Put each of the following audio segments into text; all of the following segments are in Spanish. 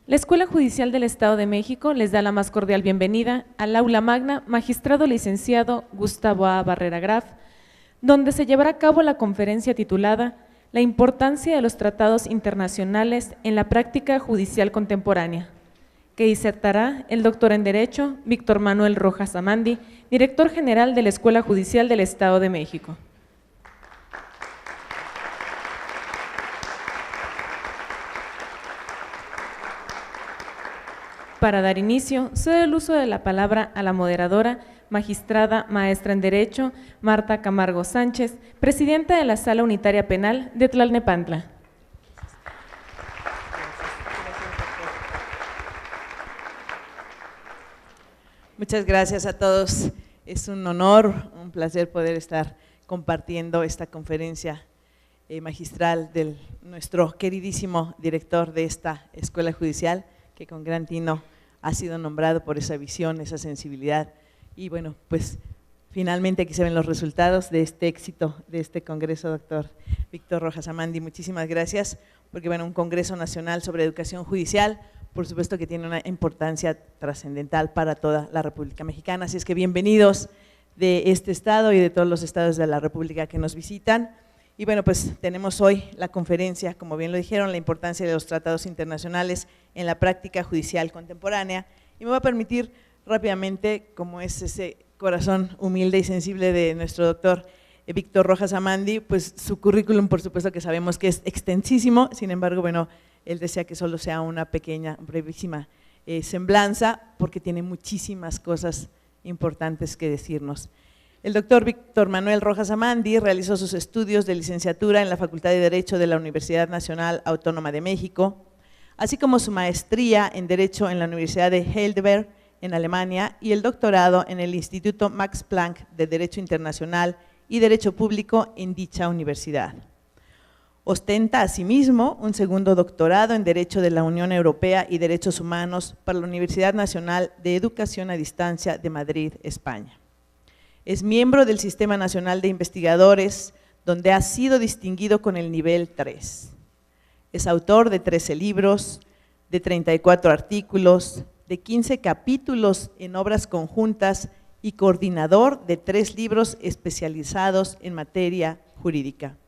La Escuela Judicial del Estado de México les da la más cordial bienvenida al aula magna Magistrado Licenciado Gustavo A. Barrera Graf, donde se llevará a cabo la conferencia titulada La importancia de los tratados internacionales en la práctica judicial contemporánea, que disertará el doctor en Derecho Víctor Manuel Rojas Amandi, director general de la Escuela Judicial del Estado de México. Para dar inicio, cedo el uso de la palabra a la moderadora, magistrada, maestra en Derecho, Marta Camargo Sánchez, presidenta de la Sala Unitaria Penal de Tlalnepantla. Muchas gracias a todos. Es un honor, un placer poder estar compartiendo esta conferencia magistral de nuestro queridísimo director de esta Escuela Judicial, que con gran tino ha sido nombrado por esa visión, esa sensibilidad. Y bueno, pues finalmente aquí se ven los resultados de este éxito, de este congreso, doctor Víctor Rojas Amandi. Muchísimas gracias, porque bueno, un congreso nacional sobre educación judicial, por supuesto que tiene una importancia trascendental para toda la República Mexicana. Así es que bienvenidos de este estado y de todos los estados de la República que nos visitan. Y bueno, pues tenemos hoy la conferencia, como bien lo dijeron, la importancia de los tratados internacionales en la práctica judicial contemporánea. Y me va a permitir rápidamente, como es ese corazón humilde y sensible de nuestro doctor Víctor Rojas Amandi, pues su currículum, por supuesto que sabemos que es extensísimo, sin embargo, bueno, él desea que solo sea una pequeña, brevísima semblanza, porque tiene muchísimas cosas importantes que decirnos. El doctor Víctor Manuel Rojas Amandi realizó sus estudios de licenciatura en la Facultad de Derecho de la Universidad Nacional Autónoma de México, así como su maestría en Derecho en la Universidad de Heidelberg en Alemania y el doctorado en el Instituto Max Planck de Derecho Internacional y Derecho Público en dicha universidad. Ostenta asimismo un segundo doctorado en Derecho de la Unión Europea y Derechos Humanos para la Universidad Nacional de Educación a Distancia de Madrid, España. Es miembro del Sistema Nacional de Investigadores, donde ha sido distinguido con el nivel 3. Es autor de 13 libros, de 34 artículos, de 15 capítulos en obras conjuntas y coordinador de 3 libros especializados en materia jurídica.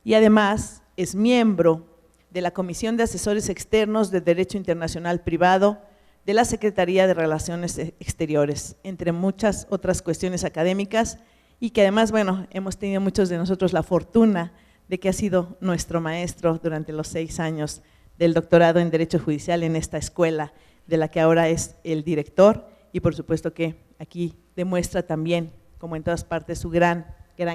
Y además es miembro de la Comisión de Asesores Externos de Derecho Internacional Privado de la Secretaría de Relaciones Exteriores, entre muchas otras cuestiones académicas, y que además, bueno, hemos tenido muchos de nosotros la fortuna de que ha sido nuestro maestro durante los 6 años del doctorado en Derecho Judicial en esta escuela, de la que ahora es el director, y por supuesto que aquí demuestra también, como en todas partes, su gran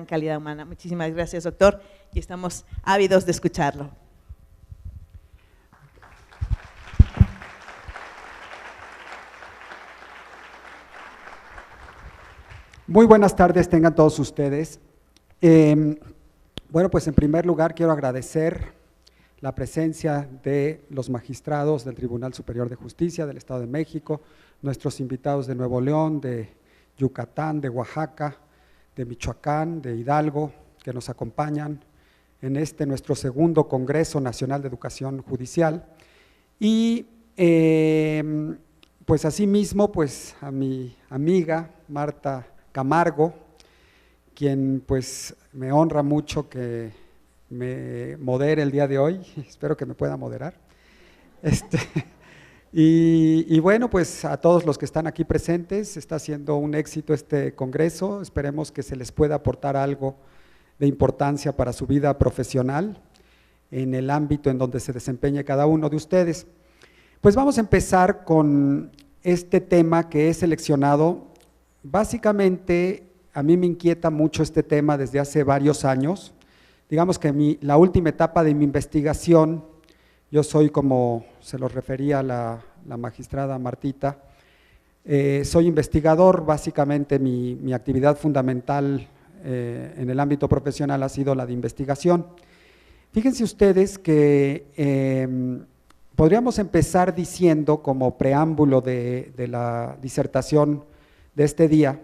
calidad humana. Muchísimas gracias, doctor, y estamos ávidos de escucharlo. Muy buenas tardes tengan todos ustedes. Bueno, pues en primer lugar quiero agradecer la presencia de los magistrados del Tribunal Superior de Justicia del Estado de México, nuestros invitados de Nuevo León, de Yucatán, de Oaxaca, de Michoacán, de Hidalgo, que nos acompañan en este nuestro segundo Congreso Nacional de Educación Judicial. Y pues asimismo, pues a mi amiga Marta Camargo, quien pues me honra mucho que me modere el día de hoy, espero que me pueda moderar. Y bueno, pues a todos los que están aquí presentes, está siendo un éxito este congreso, esperemos que se les pueda aportar algo de importancia para su vida profesional en el ámbito en donde se desempeñe cada uno de ustedes. Pues vamos a empezar con este tema que he seleccionado. Básicamente, a mí me inquieta mucho este tema desde hace varios años. Digamos que la última etapa de mi investigación, yo soy, como se lo refería la magistrada Martita, soy investigador, básicamente mi actividad fundamental en el ámbito profesional ha sido la de investigación. Fíjense ustedes que podríamos empezar diciendo, como preámbulo de la disertación de este día,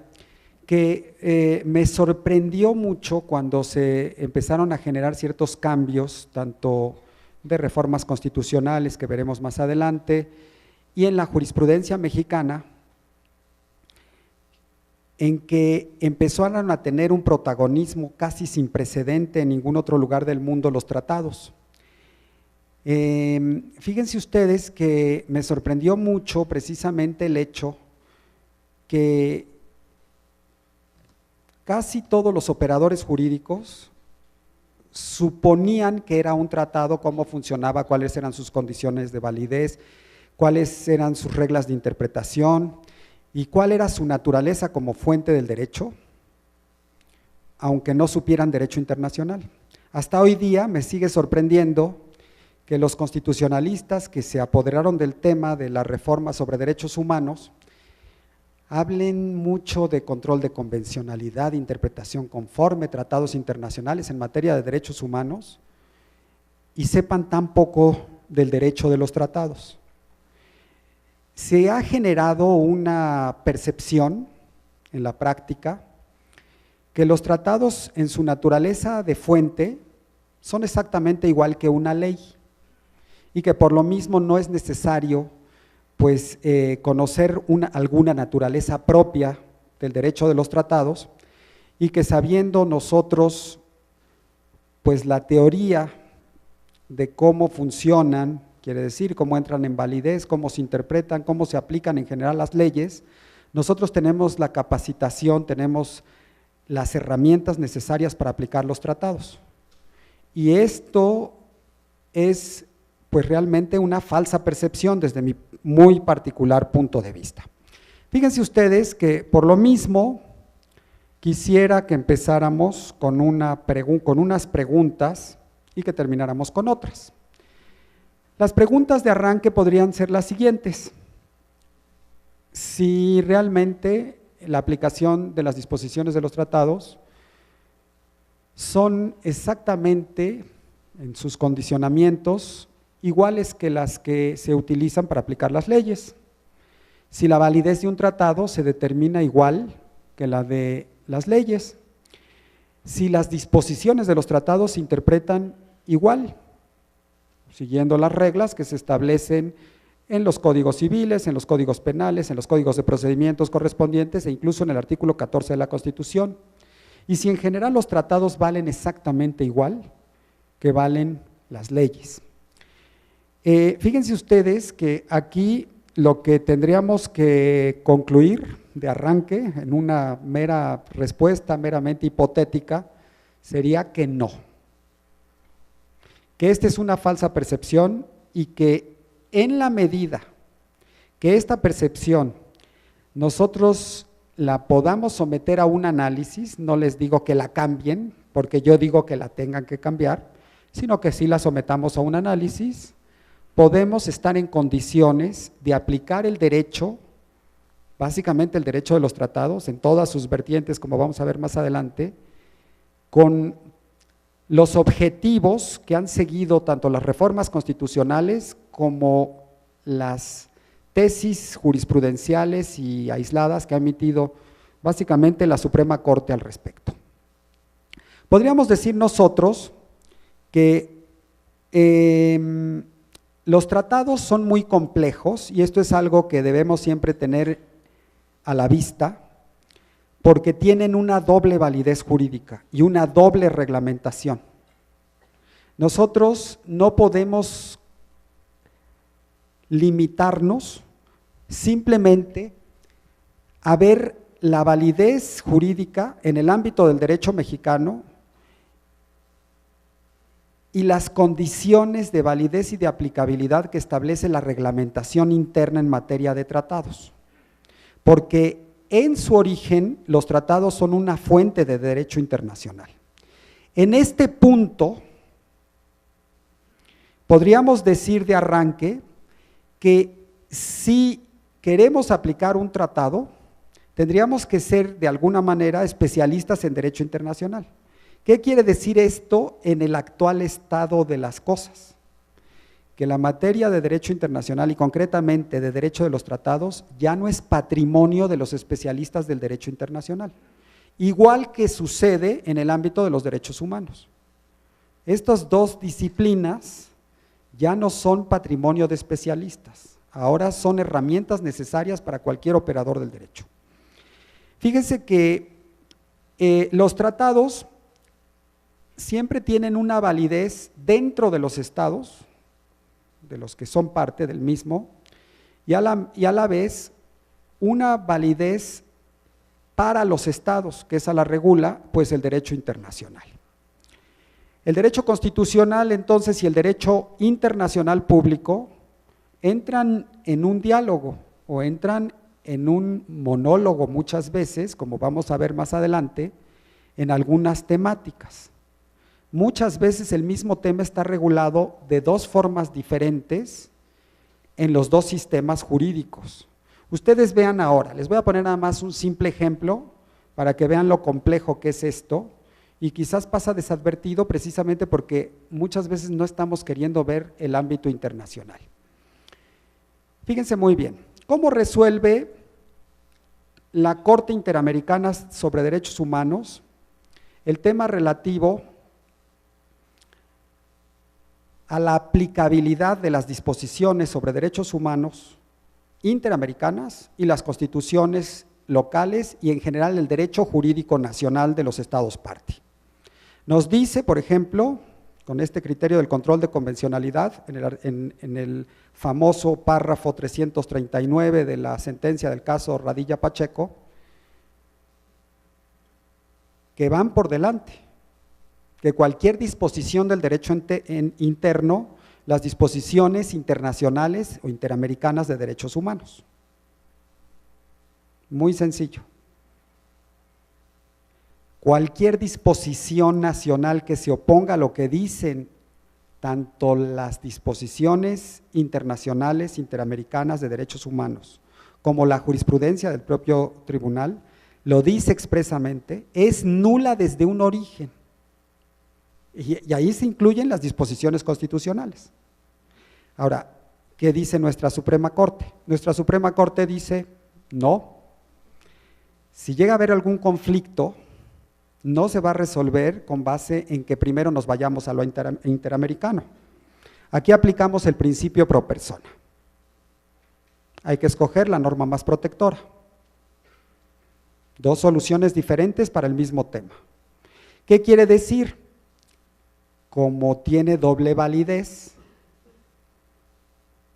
que me sorprendió mucho cuando se empezaron a generar ciertos cambios, tanto de reformas constitucionales que veremos más adelante, y en la jurisprudencia mexicana, en que empezaron a tener un protagonismo casi sin precedente en ningún otro lugar del mundo los tratados. Fíjense ustedes que me sorprendió mucho precisamente el hecho que casi todos los operadores jurídicos suponían que era un tratado, cómo funcionaba, cuáles eran sus condiciones de validez, cuáles eran sus reglas de interpretación y cuál era su naturaleza como fuente del derecho, aunque no supieran derecho internacional. Hasta hoy día me sigue sorprendiendo que los constitucionalistas que se apoderaron del tema de la reforma sobre derechos humanos hablen mucho de control de convencionalidad, interpretación conforme, tratados internacionales en materia de derechos humanos y sepan tan poco del derecho de los tratados. Se ha generado una percepción en la práctica que los tratados en su naturaleza de fuente son exactamente igual que una ley y que por lo mismo no es necesario pues conocer alguna naturaleza propia del derecho de los tratados y que sabiendo nosotros pues la teoría de cómo funcionan, quiere decir cómo entran en validez, cómo se interpretan, cómo se aplican en general las leyes, nosotros tenemos la capacitación, tenemos las herramientas necesarias para aplicar los tratados. Y esto es pues realmente una falsa percepción desde mi muy particular punto de vista. Fíjense ustedes que por lo mismo quisiera que empezáramos con unas preguntas y que termináramos con otras. Las preguntas de arranque podrían ser las siguientes: si realmente la aplicación de las disposiciones de los tratados son exactamente en sus condicionamientos iguales que las que se utilizan para aplicar las leyes, si la validez de un tratado se determina igual que la de las leyes, si las disposiciones de los tratados se interpretan igual, siguiendo las reglas que se establecen en los códigos civiles, en los códigos penales, en los códigos de procedimientos correspondientes e incluso en el artículo 14 de la Constitución, y si en general los tratados valen exactamente igual que valen las leyes. Fíjense ustedes que aquí lo que tendríamos que concluir de arranque en una mera respuesta meramente hipotética sería que no, que esta es una falsa percepción y que en la medida que esta percepción nosotros la podamos someter a un análisis, no les digo que la cambien, porque yo digo que la tengan que cambiar, sino que sí la sometamos a un análisis, podemos estar en condiciones de aplicar el derecho, básicamente el derecho de los tratados, en todas sus vertientes, como vamos a ver más adelante, con los objetivos que han seguido tanto las reformas constitucionales como las tesis jurisprudenciales y aisladas que ha emitido básicamente la Suprema Corte al respecto. Podríamos decir nosotros que los tratados son muy complejos y esto es algo que debemos siempre tener a la vista porque tienen una doble validez jurídica y una doble reglamentación. Nosotros no podemos limitarnos simplemente a ver la validez jurídica en el ámbito del derecho mexicano y las condiciones de validez y de aplicabilidad que establece la reglamentación interna en materia de tratados, porque en su origen los tratados son una fuente de derecho internacional. En este punto, podríamos decir de arranque que si queremos aplicar un tratado, tendríamos que ser de alguna manera especialistas en derecho internacional. ¿Qué quiere decir esto en el actual estado de las cosas? Que la materia de derecho internacional y concretamente de derecho de los tratados ya no es patrimonio de los especialistas del derecho internacional. igual que sucede en el ámbito de los derechos humanos. Estas dos disciplinas ya no son patrimonio de especialistas, ahora son herramientas necesarias para cualquier operador del derecho. Fíjense que los tratados siempre tienen una validez dentro de los estados, de los que son parte del mismo, y a la vez una validez para los estados, que esa la regula pues el derecho internacional. El derecho constitucional entonces y el derecho internacional público entran en un diálogo o entran en un monólogo muchas veces, como vamos a ver más adelante, en algunas temáticas. Muchas veces el mismo tema está regulado de dos formas diferentes en los dos sistemas jurídicos. Ustedes vean ahora, les voy a poner nada más un simple ejemplo para que vean lo complejo que es esto, y quizás pasa desadvertido precisamente porque muchas veces no estamos queriendo ver el ámbito internacional. Fíjense muy bien, ¿cómo resuelve la Corte Interamericana sobre Derechos Humanos el tema relativo a la aplicabilidad de las disposiciones sobre derechos humanos interamericanas y las constituciones locales y en general el derecho jurídico nacional de los estados parte? Nos dice, por ejemplo, con este criterio del control de convencionalidad, en el famoso párrafo 339 de la sentencia del caso Radilla Pacheco, que van por delante, que cualquier disposición del derecho interno, las disposiciones internacionales o interamericanas de derechos humanos. Muy sencillo. Cualquier disposición nacional que se oponga a lo que dicen tanto las disposiciones internacionales, interamericanas de derechos humanos, como la jurisprudencia del propio tribunal, lo dice expresamente, es nula desde un origen. Y ahí se incluyen las disposiciones constitucionales. Ahora, ¿qué dice nuestra Suprema Corte? Nuestra Suprema Corte dice, no, si llega a haber algún conflicto, no se va a resolver con base en que primero nos vayamos a lo interamericano. Aquí aplicamos el principio pro persona. Hay que escoger la norma más protectora. Dos soluciones diferentes para el mismo tema. ¿Qué quiere decir? Como tiene doble validez,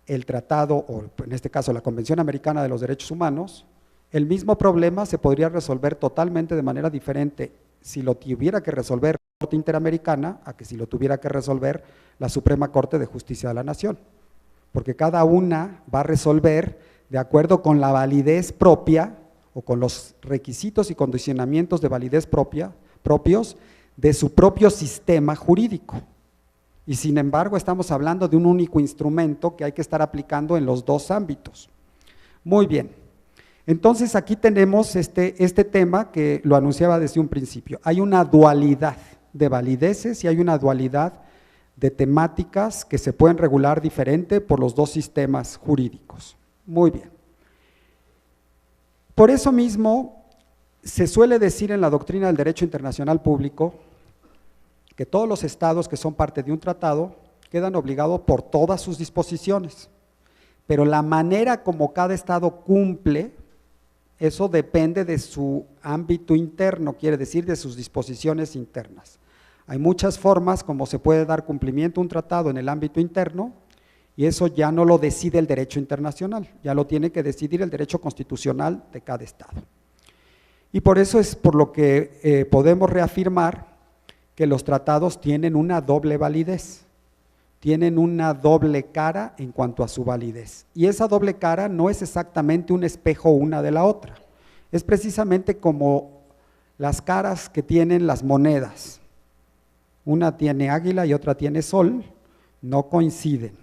el tratado, o en este caso la Convención Americana de los Derechos Humanos, el mismo problema se podría resolver totalmente de manera diferente si lo tuviera que resolver la Corte Interamericana a que si lo tuviera que resolver la Suprema Corte de Justicia de la Nación, porque cada una va a resolver de acuerdo con la validez propia o con los requisitos y condicionamientos de validez propios de su propio sistema jurídico. Y sin embargo estamos hablando de un único instrumento que hay que estar aplicando en los dos ámbitos. Muy bien. Entonces aquí tenemos este tema que lo anunciaba desde un principio. Hay una dualidad de valideces y hay una dualidad de temáticas que se pueden regular diferente por los dos sistemas jurídicos. Muy bien. Por eso mismo se suele decir en la doctrina del derecho internacional público que todos los estados que son parte de un tratado quedan obligados por todas sus disposiciones, pero la manera como cada estado cumple, eso depende de su ámbito interno, quiere decir de sus disposiciones internas. Hay muchas formas como se puede dar cumplimiento a un tratado en el ámbito interno y eso ya no lo decide el derecho internacional, ya lo tiene que decidir el derecho constitucional de cada estado. Y por eso es por lo que podemos reafirmar que los tratados tienen una doble validez, tienen una doble cara en cuanto a su validez. Y esa doble cara no es exactamente un espejo una de la otra, es precisamente como las caras que tienen las monedas. Una tiene águila y otra tiene sol, no coinciden.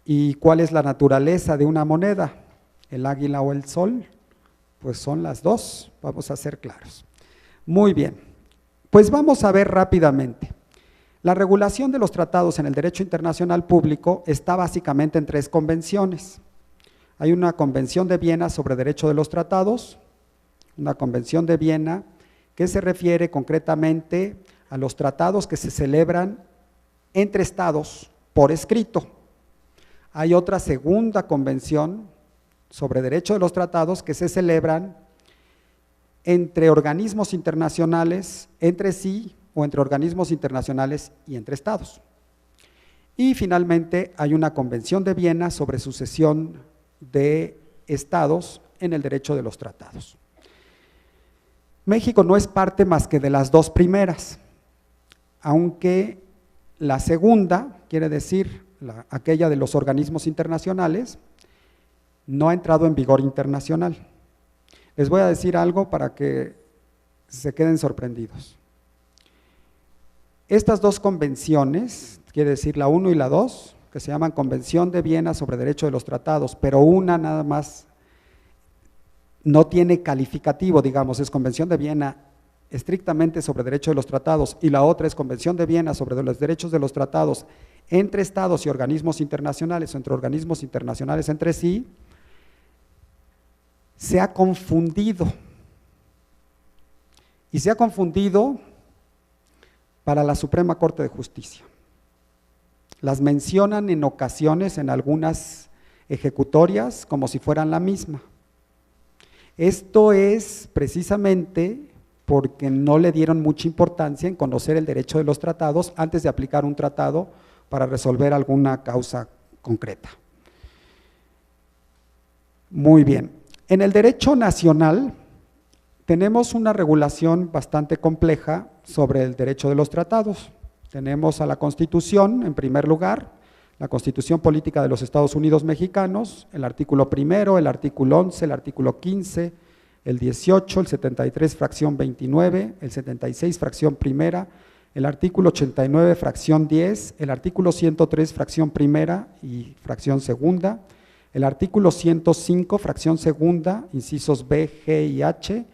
¿Y cuál es la naturaleza de una moneda? ¿El águila o el sol? Pues son las dos, vamos a ser claros. Muy bien, pues vamos a ver rápidamente. La regulación de los tratados en el derecho internacional público está básicamente en tres convenciones. Hay una convención de Viena sobre derecho de los tratados, una convención de Viena que se refiere concretamente a los tratados que se celebran entre estados por escrito. Hay otra segunda convención sobre derecho de los tratados que se celebran entre organismos internacionales, entre sí, o entre organismos internacionales y entre estados. Y finalmente hay una convención de Viena sobre sucesión de estados en el derecho de los tratados. México no es parte más que de las dos primeras, aunque la segunda, quiere decir aquella de los organismos internacionales, no ha entrado en vigor internacional. Les voy a decir algo para que se queden sorprendidos. Estas dos convenciones, quiere decir la 1 y la 2, que se llaman Convención de Viena sobre Derecho de los Tratados, pero una nada más no tiene calificativo, digamos, es Convención de Viena estrictamente sobre Derecho de los Tratados, y la otra es Convención de Viena sobre los derechos de los tratados entre estados y organismos internacionales, o entre organismos internacionales entre sí, se ha confundido. Y se ha confundido para la Suprema Corte de Justicia. Las mencionan en ocasiones en algunas ejecutorias como si fueran la misma. Esto es precisamente porque no le dieron mucha importancia en conocer el derecho de los tratados antes de aplicar un tratado para resolver alguna causa concreta. Muy bien. En el derecho nacional tenemos una regulación bastante compleja sobre el derecho de los tratados. Tenemos a la Constitución, en primer lugar, la Constitución Política de los Estados Unidos Mexicanos, el artículo primero, el artículo 11, el artículo 15, el 18, el 73, fracción 29, el 76, fracción primera, el artículo 89, fracción 10, el artículo 103, fracción primera y fracción segunda, el artículo 105, fracción segunda, incisos B, G y H,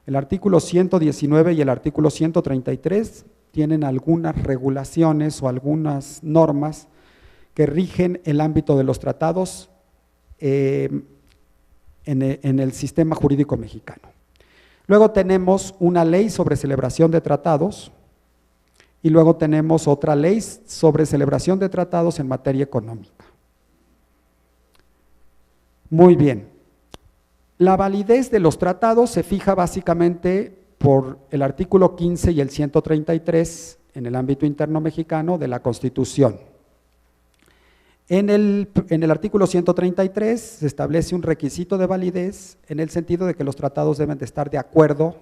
el artículo 119 y el artículo 133 tienen algunas regulaciones o algunas normas que rigen el ámbito de los tratados en el sistema jurídico mexicano. Luego tenemos una ley sobre celebración de tratados y luego tenemos otra ley sobre celebración de tratados en materia económica. Muy bien, la validez de los tratados se fija básicamente por el artículo 15 y el 133 en el ámbito interno mexicano de la Constitución. En el artículo 133 se establece un requisito de validez en el sentido de que los tratados deben de estar de acuerdo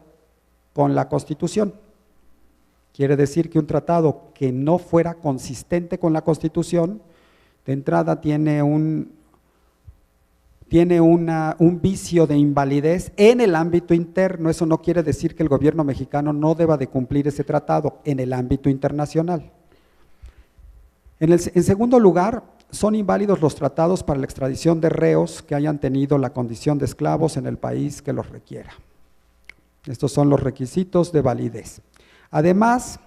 con la Constitución. Quiere decir que un tratado que no fuera consistente con la Constitución, de entrada tiene un vicio de invalidez en el ámbito interno. Eso no quiere decir que el gobierno mexicano no deba de cumplir ese tratado en el ámbito internacional. En segundo lugar, son inválidos los tratados para la extradición de reos que hayan tenido la condición de esclavos en el país que los requiera. Estos son los requisitos de validez. Además,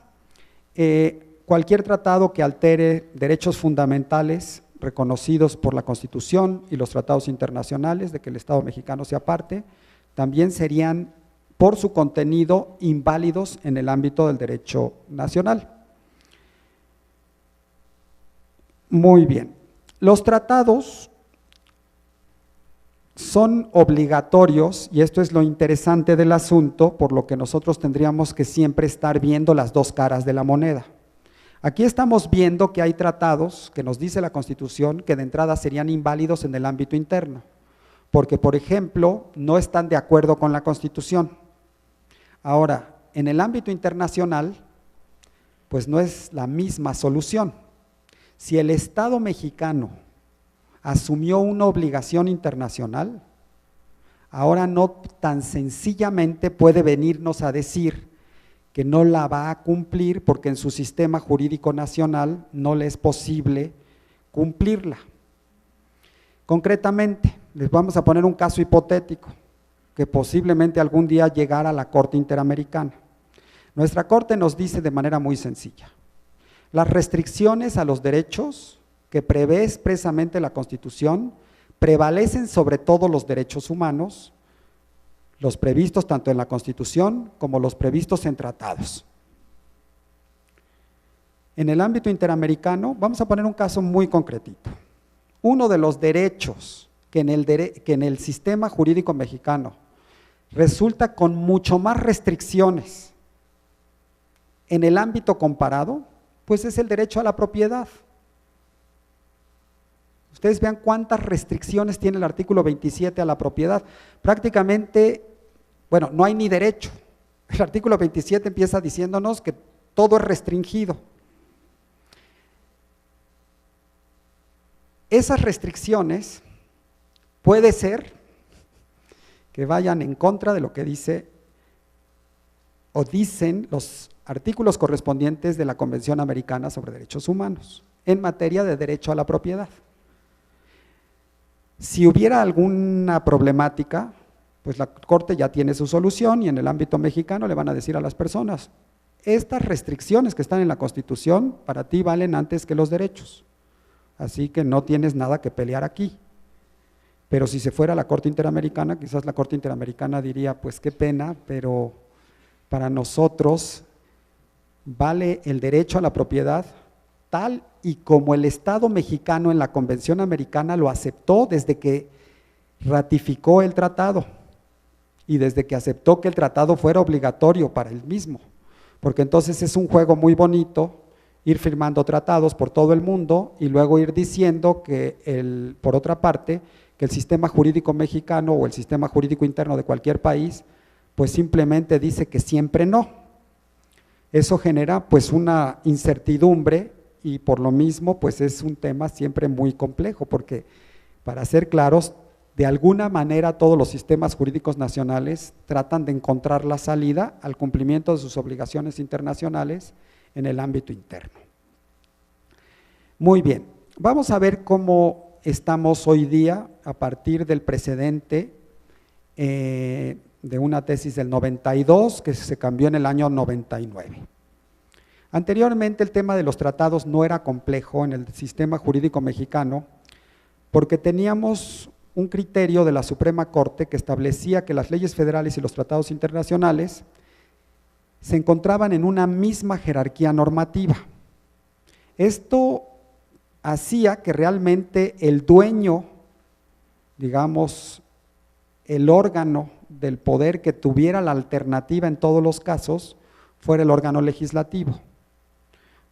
cualquier tratado que altere derechos fundamentales reconocidos por la Constitución y los tratados internacionales de que el Estado mexicano sea parte, también serían por su contenido inválidos en el ámbito del derecho nacional. Muy bien, los tratados son obligatorios y esto es lo interesante del asunto, por lo que nosotros tendríamos que siempre estar viendo las dos caras de la moneda. Aquí estamos viendo que hay tratados que nos dice la Constitución que de entrada serían inválidos en el ámbito interno, porque por ejemplo no están de acuerdo con la Constitución. Ahora, en el ámbito internacional, pues no es la misma solución. Si el Estado mexicano asumió una obligación internacional, ahora no tan sencillamente puede venirnos a decir que no la va a cumplir porque en su sistema jurídico nacional no le es posible cumplirla. Concretamente, les vamos a poner un caso hipotético que posiblemente algún día llegara a la Corte Interamericana. Nuestra Corte nos dice de manera muy sencilla: las restricciones a los derechos que prevé expresamente la Constitución prevalecen sobre todos los derechos humanos, los previstos tanto en la Constitución como los previstos en tratados. En el ámbito interamericano, vamos a poner un caso muy concretito. Uno de los derechos que en el sistema jurídico mexicano resulta con mucho más restricciones en el ámbito comparado, pues es el derecho a la propiedad. Ustedes vean cuántas restricciones tiene el artículo 27 a la propiedad. Prácticamente, bueno, no hay ni derecho. El artículo 27 empieza diciéndonos que todo es restringido. Esas restricciones puede ser que vayan en contra de lo que dice o dicen los artículos correspondientes de la Convención Americana sobre Derechos Humanos en materia de derecho a la propiedad. Si hubiera alguna problemática, pues la Corte ya tiene su solución y en el ámbito mexicano le van a decir a las personas, estas restricciones que están en la Constitución para ti valen antes que los derechos, así que no tienes nada que pelear aquí. Pero si se fuera a la Corte Interamericana, quizás la Corte Interamericana diría, pues qué pena, pero para nosotros vale el derecho a la propiedad tal y como el Estado mexicano en la Convención Americana lo aceptó desde que ratificó el tratado y desde que aceptó que el tratado fuera obligatorio para él mismo, porque entonces es un juego muy bonito ir firmando tratados por todo el mundo y luego ir diciendo que por otra parte, que el sistema jurídico mexicano o el sistema jurídico interno de cualquier país, pues simplemente dice que siempre no. Eso genera pues una incertidumbre y por lo mismo pues es un tema siempre muy complejo, porque para ser claros, de alguna manera todos los sistemas jurídicos nacionales tratan de encontrar la salida al cumplimiento de sus obligaciones internacionales en el ámbito interno. Muy bien, vamos a ver cómo estamos hoy día a partir del precedente de una tesis del 92 que se cambió en el año 99. Anteriormente el tema de los tratados no era complejo en el sistema jurídico mexicano porque teníamos un criterio de la Suprema Corte que establecía que las leyes federales y los tratados internacionales se encontraban en una misma jerarquía normativa. Esto hacía que realmente el dueño, digamos, el órgano del poder que tuviera la alternativa en todos los casos, fuera el órgano legislativo.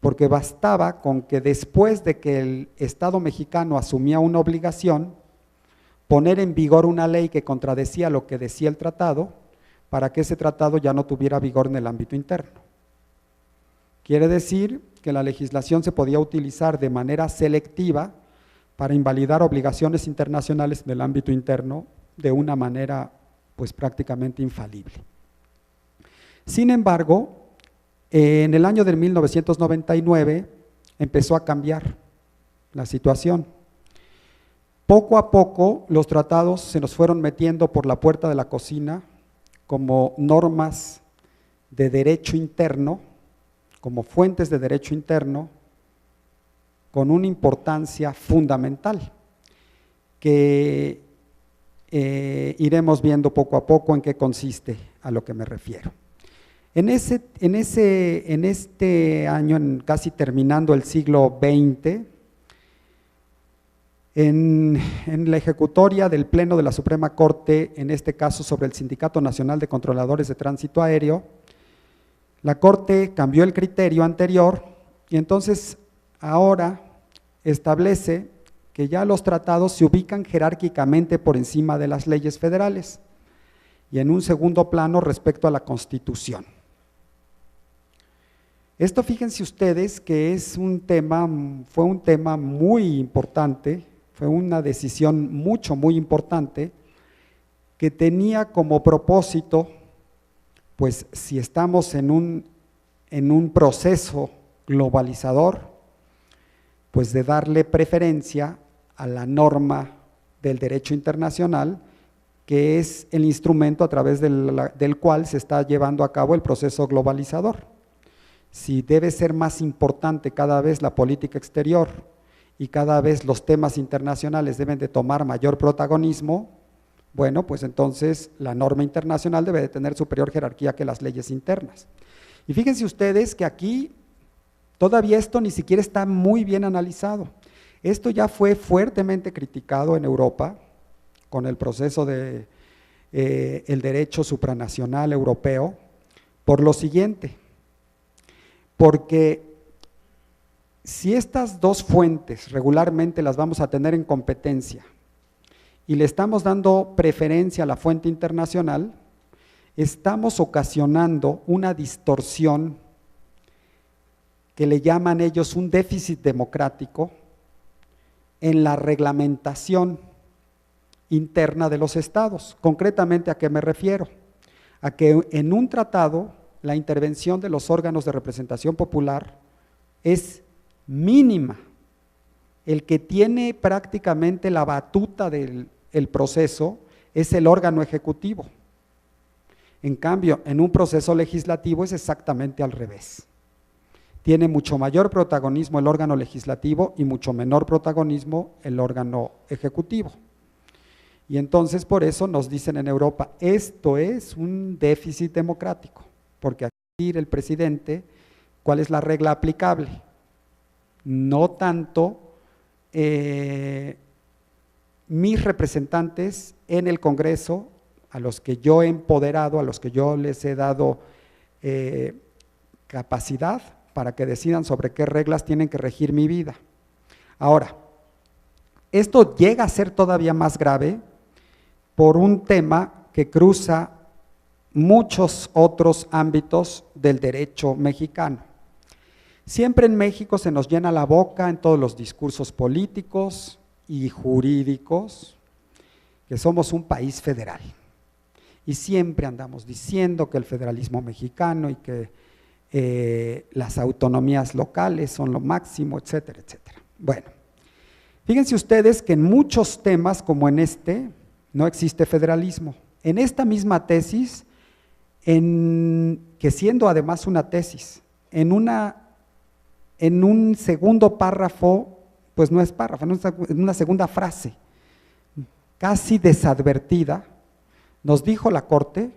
Porque bastaba con que después de que el Estado mexicano asumía una obligación, poner en vigor una ley que contradecía lo que decía el tratado, para que ese tratado ya no tuviera vigor en el ámbito interno. Quiere decir que la legislación se podía utilizar de manera selectiva para invalidar obligaciones internacionales en el ámbito interno de una manera pues prácticamente infalible. Sin embargo, en el año de 1999 empezó a cambiar la situación. Poco a poco los tratados se nos fueron metiendo por la puerta de la cocina como normas de derecho interno, como fuentes de derecho interno, con una importancia fundamental, que iremos viendo poco a poco en qué consiste, a lo que me refiero. En este año, casi terminando el siglo XX, en la ejecutoria del Pleno de la Suprema Corte, en este caso sobre el Sindicato Nacional de Controladores de Tránsito Aéreo, la Corte cambió el criterio anterior y entonces ahora establece que ya los tratados se ubican jerárquicamente por encima de las leyes federales y en un segundo plano respecto a la Constitución. Esto, fíjense ustedes que fue un tema muy importante, fue una decisión muy importante que tenía como propósito, pues si estamos en un proceso globalizador, pues de darle preferencia a la norma del derecho internacional, que es el instrumento a través del cual se está llevando a cabo el proceso globalizador. Si debe ser más importante cada vez la política exterior y cada vez los temas internacionales deben de tomar mayor protagonismo, Bueno, pues entonces la norma internacional debe de tener superior jerarquía que las leyes internas. Y fíjense ustedes que aquí todavía esto ni siquiera está muy bien analizado. Esto ya fue fuertemente criticado en Europa con el proceso de el derecho supranacional europeo por lo siguiente, porque si estas dos fuentes regularmente las vamos a tener en competencia y le estamos dando preferencia a la fuente internacional, estamos ocasionando una distorsión que le llaman ellos un déficit democrático en la reglamentación interna de los estados. Concretamente, ¿a qué me refiero? A que en un tratado la intervención de los órganos de representación popular es mínima. El que tiene prácticamente la batuta del proceso es el órgano ejecutivo. En cambio, en un proceso legislativo es exactamente al revés. Tiene mucho mayor protagonismo el órgano legislativo y mucho menor protagonismo el órgano ejecutivo. Y entonces por eso nos dicen en Europa, esto es un déficit democrático, porque aquí el presidente, ¿cuál es la regla aplicable? No tanto mis representantes en el Congreso, a los que yo he empoderado, a los que yo les he dado capacidad para que decidan sobre qué reglas tienen que regir mi vida. Ahora, esto llega a ser todavía más grave por un tema que cruza muchos otros ámbitos del derecho mexicano. Siempre en México se nos llena la boca en todos los discursos políticos y jurídicos que somos un país federal. Y siempre andamos diciendo que el federalismo mexicano y que las autonomías locales son lo máximo, etcétera, etcétera. Bueno, fíjense ustedes que en muchos temas como en este no existe federalismo. En esta misma tesis, que siendo además una tesis, en un segundo párrafo, pues no es párrafo, en una segunda frase, casi desadvertida, nos dijo la Corte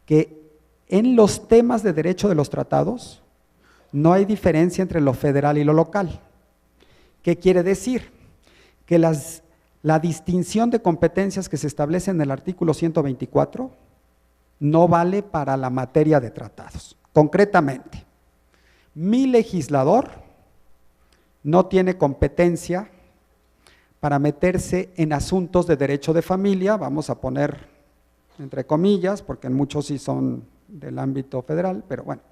que en los temas de derecho de los tratados no hay diferencia entre lo federal y lo local. ¿Qué quiere decir? Que la distinción de competencias que se establece en el artículo 124 no vale para la materia de tratados. Concretamente, mi legislador no tiene competencia para meterse en asuntos de derecho de familia, vamos a poner entre comillas, porque en muchos sí son del ámbito federal, pero bueno,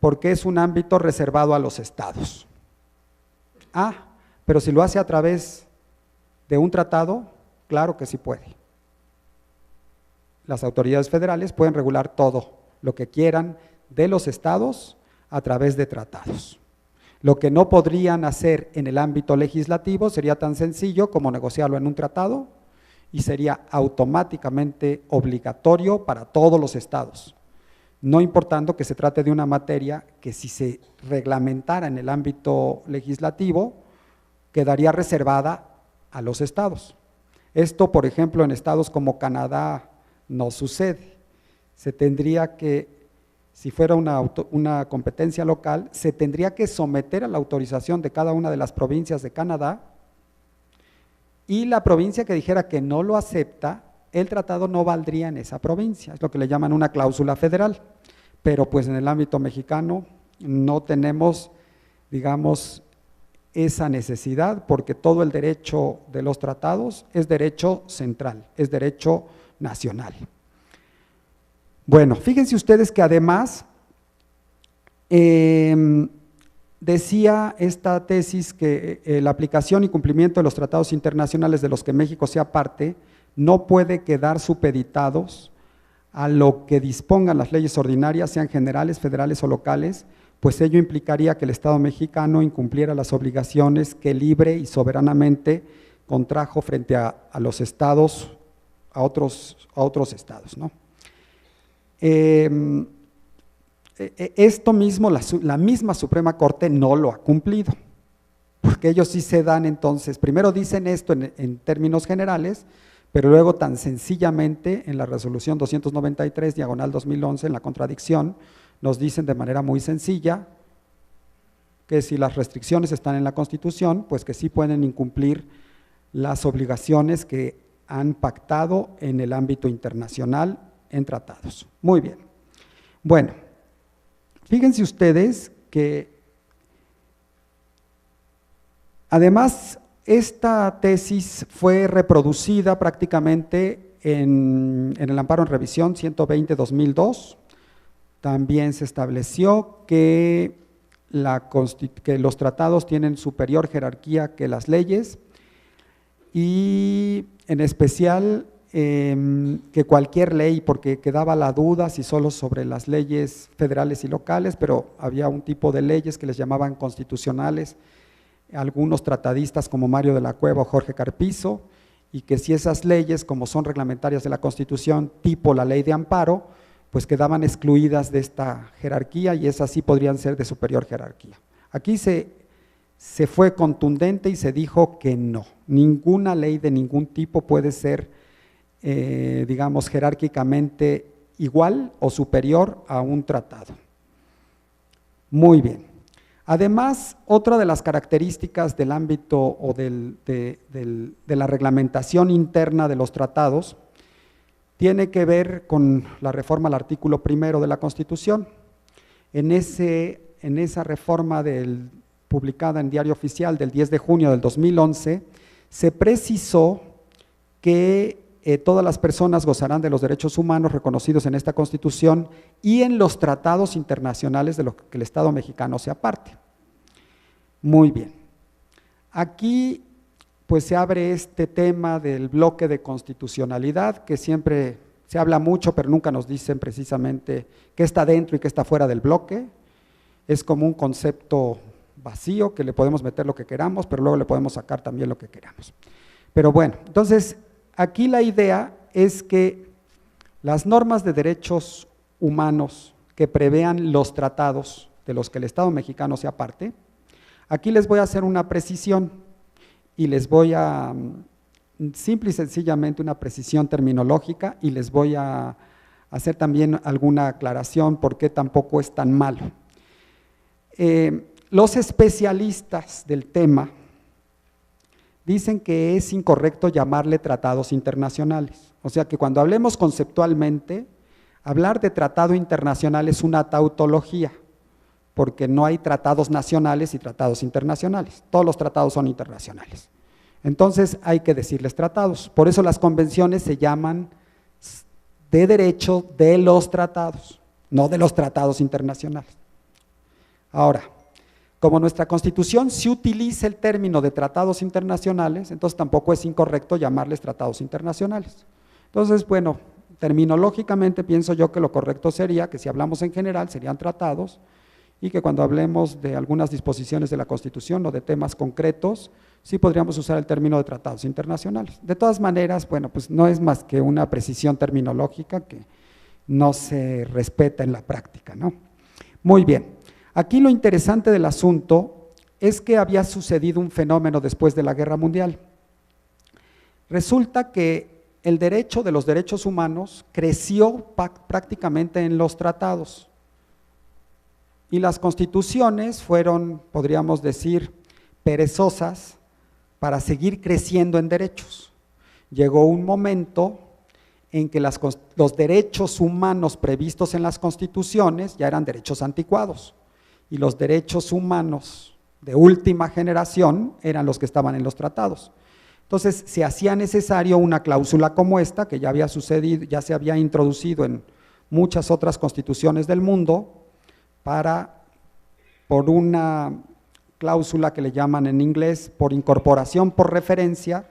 porque es un ámbito reservado a los estados. Pero si lo hace a través de un tratado, claro que sí puede. Las autoridades federales pueden regular todo lo que quieran de los estados a través de tratados. Lo que no podrían hacer en el ámbito legislativo sería tan sencillo como negociarlo en un tratado y sería automáticamente obligatorio para todos los estados, no importando que se trate de una materia que si se reglamentara en el ámbito legislativo quedaría reservada a los estados. Esto, por ejemplo, en estados como Canadá no sucede. Se tendría que, si fuera una competencia local, se tendría que someter a la autorización de cada una de las provincias de Canadá y la provincia que dijera que no lo acepta, el tratado no valdría en esa provincia, es lo que le llaman una cláusula federal, pero pues en el ámbito mexicano no tenemos, digamos, esa necesidad porque todo el derecho de los tratados es derecho central, es derecho nacional. Bueno, fíjense ustedes que además decía esta tesis que la aplicación y cumplimiento de los tratados internacionales de los que México sea parte no puede quedar supeditados a lo que dispongan las leyes ordinarias, sean generales, federales o locales, pues ello implicaría que el Estado mexicano incumpliera las obligaciones que libre y soberanamente contrajo frente a los estados, a otros estados, ¿no? Esto mismo, la misma Suprema Corte no lo ha cumplido, porque ellos sí se dan entonces, primero dicen esto en términos generales, pero luego tan sencillamente en la resolución 293/2011, en la contradicción, nos dicen de manera muy sencilla que si las restricciones están en la Constitución, pues que sí pueden incumplir las obligaciones que han pactado en el ámbito internacional en tratados. Muy bien. Bueno, fíjense ustedes que además esta tesis fue reproducida prácticamente en el amparo en revisión 120/2002. También se estableció que los tratados tienen superior jerarquía que las leyes y en especial que cualquier ley, porque quedaba la duda si solo sobre las leyes federales y locales, pero había un tipo de leyes que les llamaban constitucionales, algunos tratadistas como Mario de la Cueva o Jorge Carpizo, y que si esas leyes, como son reglamentarias de la Constitución, tipo la ley de amparo, pues quedaban excluidas de esta jerarquía y esas sí podrían ser de superior jerarquía. Aquí se fue contundente y se dijo que no, ninguna ley de ningún tipo puede ser, digamos, jerárquicamente igual o superior a un tratado. Muy bien. Además, otra de las características del ámbito o de la reglamentación interna de los tratados tiene que ver con la reforma al artículo 1 de la Constitución. En esa reforma publicada en Diario Oficial del 10 de junio del 2011, se precisó que todas las personas gozarán de los derechos humanos reconocidos en esta Constitución y en los tratados internacionales de los que el Estado mexicano sea parte. Muy bien. Aquí pues se abre este tema del bloque de constitucionalidad, que siempre se habla mucho, pero nunca nos dicen precisamente qué está dentro y qué está fuera del bloque. Es como un concepto vacío, que le podemos meter lo que queramos, pero luego le podemos sacar también lo que queramos. Pero bueno, entonces aquí la idea es que las normas de derechos humanos que prevean los tratados de los que el Estado mexicano sea parte, aquí les voy a hacer una precisión y les voy a, simple y sencillamente una precisión terminológica, y les voy a hacer también alguna aclaración por qué tampoco es tan malo. Los especialistas del tema dicen que es incorrecto llamarle tratados internacionales, o sea que cuando hablemos conceptualmente, hablar de tratado internacional es una tautología, porque no hay tratados nacionales y tratados internacionales, todos los tratados son internacionales. Entonces hay que decirles tratados, por eso las convenciones se llaman de derecho de los tratados, no de los tratados internacionales. Ahora, como nuestra Constitución sí utiliza el término de tratados internacionales, entonces tampoco es incorrecto llamarles tratados internacionales. Entonces, bueno, terminológicamente pienso yo que lo correcto sería que si hablamos en general serían tratados, y que cuando hablemos de algunas disposiciones de la Constitución o de temas concretos, sí podríamos usar el término de tratados internacionales. De todas maneras, bueno, pues no es más que una precisión terminológica que no se respeta en la práctica, ¿no? Muy bien, aquí lo interesante del asunto es que había sucedido un fenómeno después de la Guerra Mundial. Resulta que el derecho de los derechos humanos creció prácticamente en los tratados. Y las constituciones fueron, podríamos decir, perezosas para seguir creciendo en derechos. Llegó un momento en que los derechos humanos previstos en las constituciones ya eran derechos anticuados, y los derechos humanos de última generación eran los que estaban en los tratados. Entonces se hacía necesario una cláusula como esta, que ya había sucedido, ya se había introducido en muchas otras constituciones del mundo, por una cláusula que le llaman en inglés, por incorporación por referencia,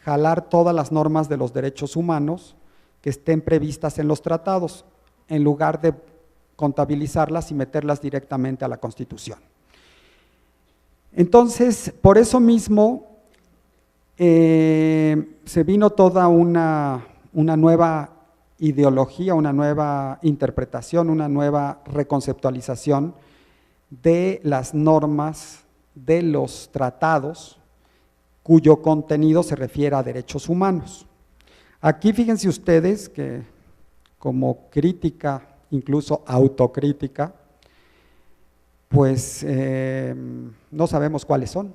jalar todas las normas de los derechos humanos que estén previstas en los tratados, en lugar de contabilizarlas y meterlas directamente a la Constitución. Entonces, por eso mismo, se vino toda una nueva ideología, una nueva interpretación, una nueva reconceptualización de las normas de los tratados cuyo contenido se refiere a derechos humanos. Aquí fíjense ustedes que como crítica, incluso autocrítica, pues no sabemos cuáles son,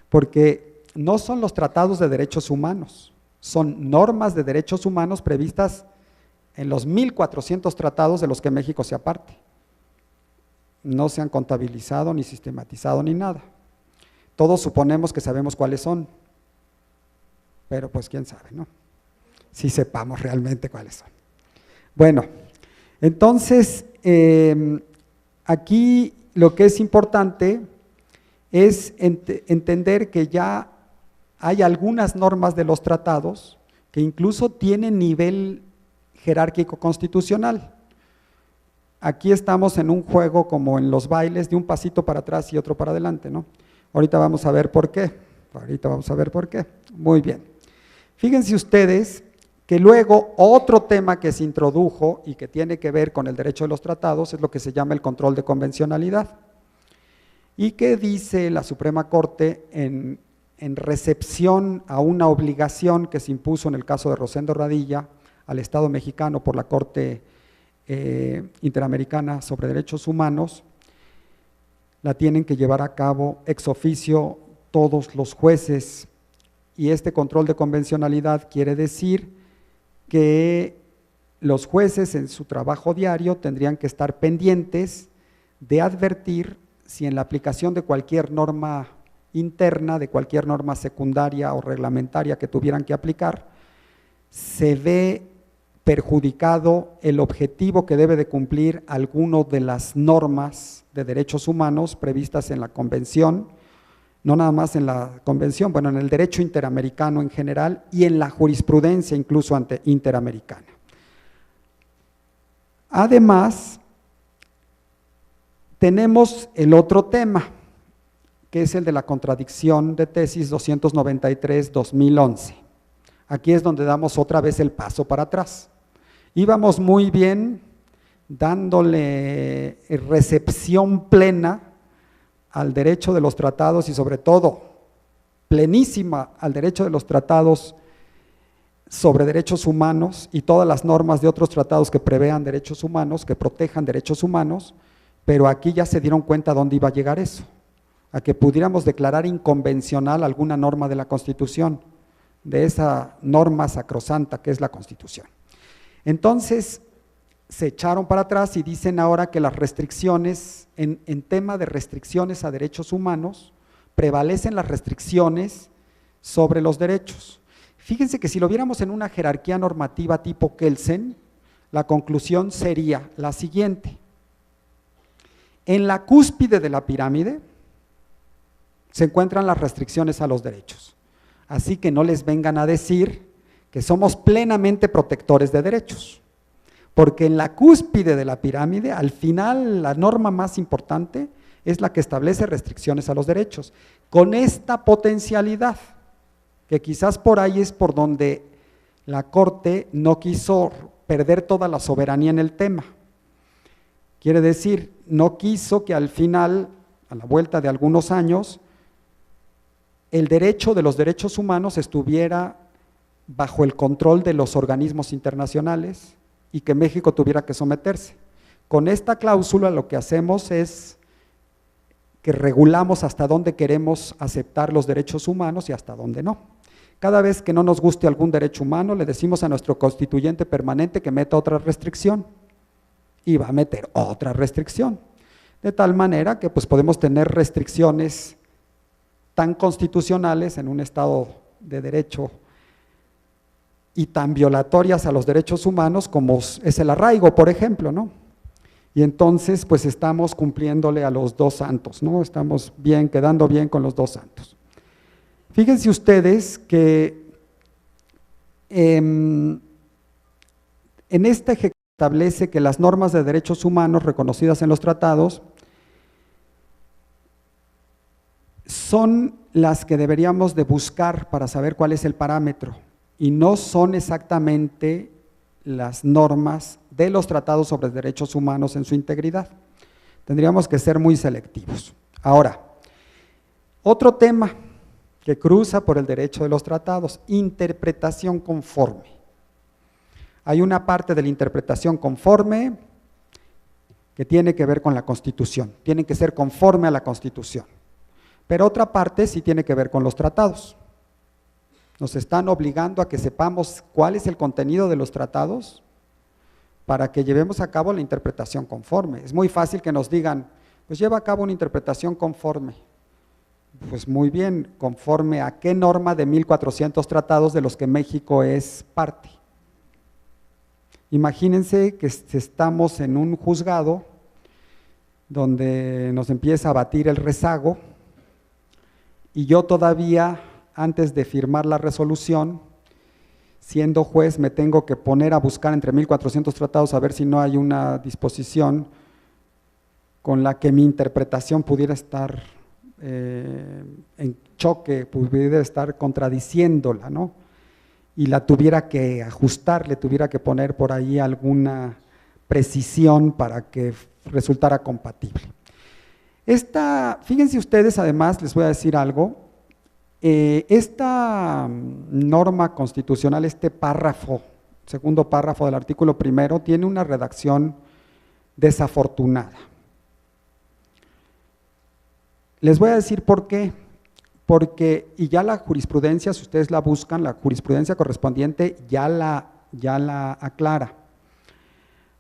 porque no son los tratados de derechos humanos, son normas de derechos humanos previstas en los 1400 tratados de los que México se aparte. No se han contabilizado, ni sistematizado, ni nada. Todos suponemos que sabemos cuáles son, pero pues quién sabe, ¿no? Si sepamos realmente cuáles son. Bueno, entonces, aquí lo que es importante es entender que ya hay algunas normas de los tratados que incluso tienen nivel jerárquico constitucional. Aquí estamos en un juego como en los bailes, de un pasito para atrás y otro para adelante, ¿no? Ahorita vamos a ver por qué. Muy bien. Fíjense ustedes que luego otro tema que se introdujo y que tiene que ver con el derecho de los tratados es lo que se llama el control de convencionalidad. ¿Y qué dice la Suprema Corte en recepción a una obligación que se impuso en el caso de Rosendo Radilla al Estado mexicano por la Corte Interamericana sobre Derechos Humanos? La tienen que llevar a cabo ex oficio todos los jueces, y este control de convencionalidad quiere decir que los jueces en su trabajo diario tendrían que estar pendientes de advertir si en la aplicación de cualquier norma interna, de cualquier norma secundaria o reglamentaria que tuvieran que aplicar, se ve perjudicado el objetivo que debe de cumplir alguno de las normas de derechos humanos previstas en la Convención, no nada más en la Convención, bueno, en el derecho interamericano en general y en la jurisprudencia incluso interamericana. Además, tenemos el otro tema, que es el de la contradicción de tesis 293-2011. Aquí es donde damos otra vez el paso para atrás. Íbamos muy bien dándole recepción plena al derecho de los tratados y sobre todo plenísima al derecho de los tratados sobre derechos humanos y todas las normas de otros tratados que prevean derechos humanos, que protejan derechos humanos, pero aquí ya se dieron cuenta dónde iba a llegar eso, a que pudiéramos declarar inconvencional alguna norma de la Constitución, de esa norma sacrosanta que es la Constitución. Entonces, se echaron para atrás y dicen ahora que las restricciones, en tema de restricciones a derechos humanos, prevalecen las restricciones sobre los derechos. Fíjense que si lo viéramos en una jerarquía normativa tipo Kelsen, la conclusión sería la siguiente: en la cúspide de la pirámide se encuentran las restricciones a los derechos, así que no les vengan a decir que somos plenamente protectores de derechos, porque en la cúspide de la pirámide, al final, la norma más importante es la que establece restricciones a los derechos, con esta potencialidad, que quizás por ahí es por donde la Corte no quiso perder toda la soberanía en el tema. Quiere decir, no quiso que al final, a la vuelta de algunos años, el derecho de los derechos humanos estuviera bajo el control de los organismos internacionales y que México tuviera que someterse. Con esta cláusula lo que hacemos es que regulamos hasta dónde queremos aceptar los derechos humanos y hasta dónde no. Cada vez que no nos guste algún derecho humano, le decimos a nuestro constituyente permanente que meta otra restricción y va a meter otra restricción, de tal manera que pues podemos tener restricciones tan constitucionales en un Estado de derecho y tan violatorias a los derechos humanos como es el arraigo, por ejemplo, ¿no? Y entonces pues estamos cumpliéndole a los dos santos, ¿no? Estamos bien, quedando bien con los dos santos. Fíjense ustedes que en este eje establece que las normas de derechos humanos reconocidas en los tratados son las que deberíamos de buscar para saber cuál es el parámetro, y no son exactamente las normas de los tratados sobre derechos humanos en su integridad. Tendríamos que ser muy selectivos. Ahora, otro tema que cruza por el derecho de los tratados, interpretación conforme. Hay una parte de la interpretación conforme que tiene que ver con la Constitución, tienen que ser conforme a la Constitución, pero otra parte sí tiene que ver con los tratados. Nos están obligando a que sepamos cuál es el contenido de los tratados para que llevemos a cabo la interpretación conforme. Es muy fácil que nos digan, pues lleva a cabo una interpretación conforme. Pues muy bien, ¿conforme a qué norma de 1400 tratados de los que México es parte? Imagínense que estamos en un juzgado donde nos empieza a batir el rezago y yo todavía, antes de firmar la resolución, siendo juez, me tengo que poner a buscar entre 1400 tratados a ver si no hay una disposición con la que mi interpretación pudiera estar en choque, pudiera estar contradiciéndola, ¿no? Y la tuviera que ajustar, le tuviera que poner por ahí alguna precisión para que resultara compatible. Fíjense ustedes, además, les voy a decir algo, esta norma constitucional, este párrafo, segundo párrafo del artículo primero, tiene una redacción desafortunada. Les voy a decir por qué, porque, y ya la jurisprudencia, si ustedes la buscan, la jurisprudencia correspondiente ya la aclara,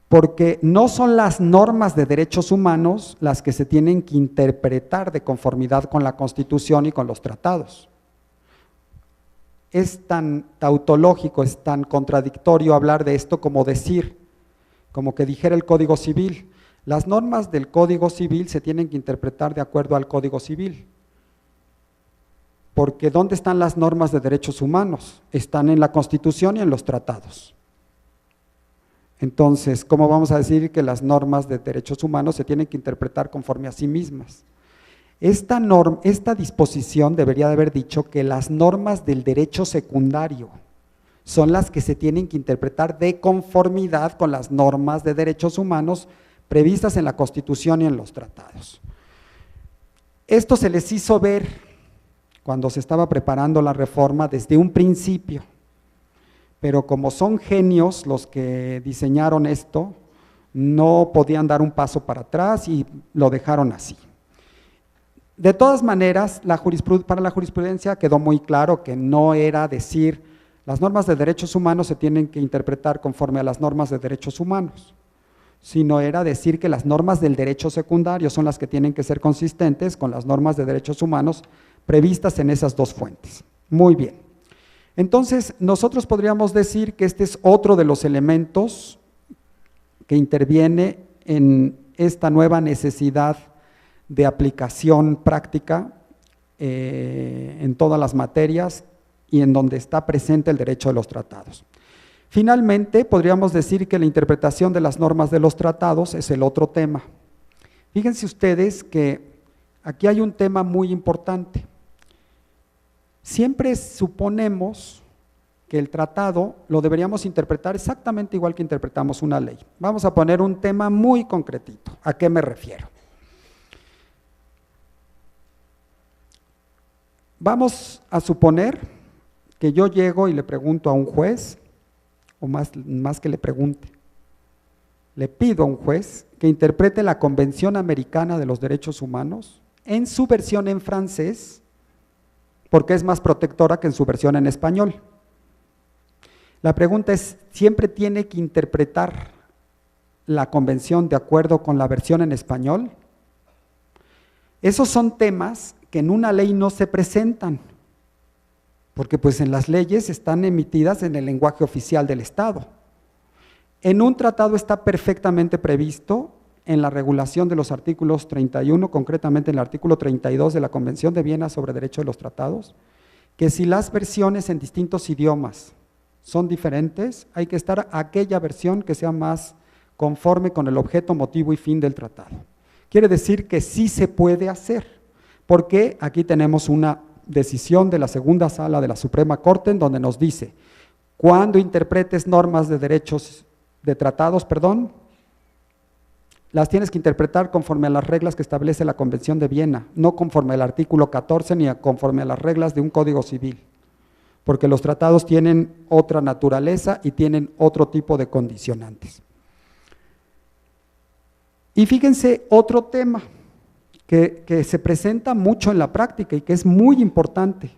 porque no son las normas de derechos humanos las que se tienen que interpretar de conformidad con la Constitución y con los tratados. Es tan tautológico, es tan contradictorio hablar de esto como decir, como que dijera el Código Civil. Las normas del Código Civil se tienen que interpretar de acuerdo al Código Civil, porque ¿dónde están las normas de derechos humanos? Están en la Constitución y en los tratados. Entonces, ¿cómo vamos a decir que las normas de derechos humanos se tienen que interpretar conforme a sí mismas? Esta disposición debería de haber dicho que las normas del derecho secundario son las que se tienen que interpretar de conformidad con las normas de derechos humanos previstas en la Constitución y en los tratados. Esto se les hizo ver cuando se estaba preparando la reforma desde un principio, pero como son genios los que diseñaron esto, no podían dar un paso para atrás y lo dejaron así. De todas maneras, para la jurisprudencia quedó muy claro que no era decir las normas de derechos humanos se tienen que interpretar conforme a las normas de derechos humanos, sino era decir que las normas del derecho secundario son las que tienen que ser consistentes con las normas de derechos humanos previstas en esas dos fuentes. Muy bien. Entonces, nosotros podríamos decir que este es otro de los elementos que interviene en esta nueva necesidad de aplicación práctica en todas las materias y en donde está presente el derecho de los tratados. Finalmente, podríamos decir que la interpretación de las normas de los tratados es el otro tema. Fíjense ustedes que aquí hay un tema muy importante. Siempre suponemos que el tratado lo deberíamos interpretar exactamente igual que interpretamos una ley. Vamos a poner un tema muy concretito. ¿A qué me refiero? Vamos a suponer que yo llego y le pregunto a un juez, o más que le pregunte, le pido a un juez que interprete la Convención Americana de los Derechos Humanos en su versión en francés, porque es más protectora que en su versión en español. La pregunta es, ¿siempre tiene que interpretar la convención de acuerdo con la versión en español? Esos son temas que en una ley no se presentan, porque pues en las leyes están emitidas en el lenguaje oficial del Estado. En un tratado está perfectamente previsto en la regulación de los artículos 31, concretamente en el artículo 32 de la Convención de Viena sobre Derecho de los Tratados, que si las versiones en distintos idiomas son diferentes, hay que estar aquella versión que sea más conforme con el objeto, motivo y fin del tratado. Quiere decir que sí se puede hacer, porque aquí tenemos una decisión de la segunda sala de la Suprema Corte en donde nos dice, cuando interpretes normas de derechos, de tratados, las tienes que interpretar conforme a las reglas que establece la Convención de Viena, no conforme al artículo 14 ni conforme a las reglas de un código civil, porque los tratados tienen otra naturaleza y tienen otro tipo de condicionantes. Y fíjense otro tema que se presenta mucho en la práctica y que es muy importante.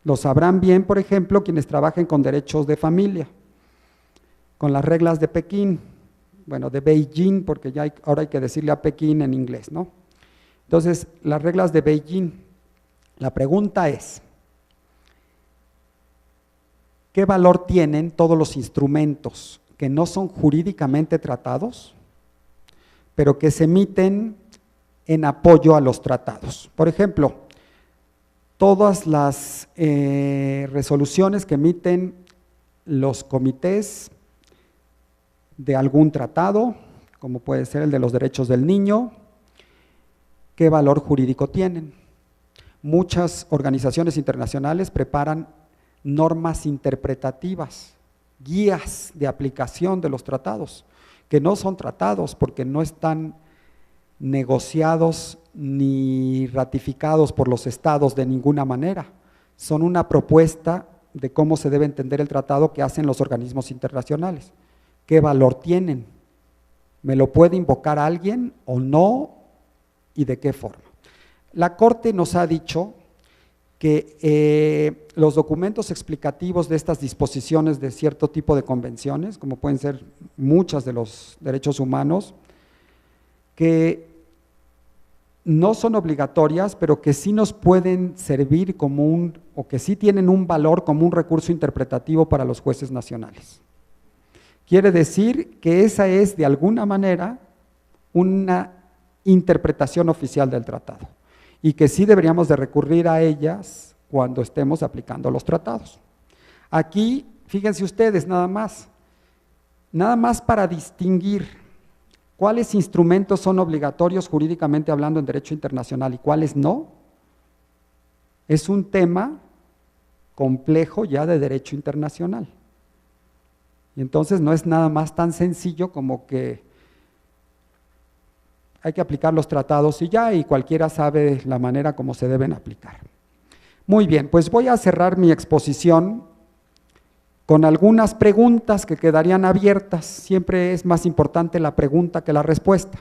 Lo sabrán bien, por ejemplo, quienes trabajen con derechos de familia, con las reglas de Pekín, bueno, de Beijing, porque ya ahora hay que decirle a Pekín en inglés, ¿no? Entonces, las reglas de Beijing, la pregunta es, ¿qué valor tienen todos los instrumentos que no son jurídicamente tratados, pero que se emiten en apoyo a los tratados? Por ejemplo, todas las resoluciones que emiten los comités de algún tratado, como puede ser el de los derechos del niño, ¿qué valor jurídico tienen? Muchas organizaciones internacionales preparan normas interpretativas, guías de aplicación de los tratados, que no son tratados porque no están negociados ni ratificados por los estados de ninguna manera, son una propuesta de cómo se debe entender el tratado que hacen los organismos internacionales. ¿Qué valor tienen? ¿Me lo puede invocar alguien o no? ¿Y de qué forma? La Corte nos ha dicho que los documentos explicativos de estas disposiciones de cierto tipo de convenciones, como pueden ser muchas de los derechos humanos, que no son obligatorias, pero que sí nos pueden servir como o que sí tienen un valor como un recurso interpretativo para los jueces nacionales. Quiere decir que esa es de alguna manera una interpretación oficial del tratado y que sí deberíamos de recurrir a ellas cuando estemos aplicando los tratados. Aquí, fíjense ustedes nada más para distinguir cuáles instrumentos son obligatorios jurídicamente hablando en derecho internacional y cuáles no, es un tema complejo ya de derecho internacional. Y entonces no es nada más tan sencillo como que hay que aplicar los tratados y ya, y cualquiera sabe la manera como se deben aplicar. Muy bien, pues voy a cerrar mi exposición con algunas preguntas que quedarían abiertas. Siempre es más importante la pregunta que la respuesta.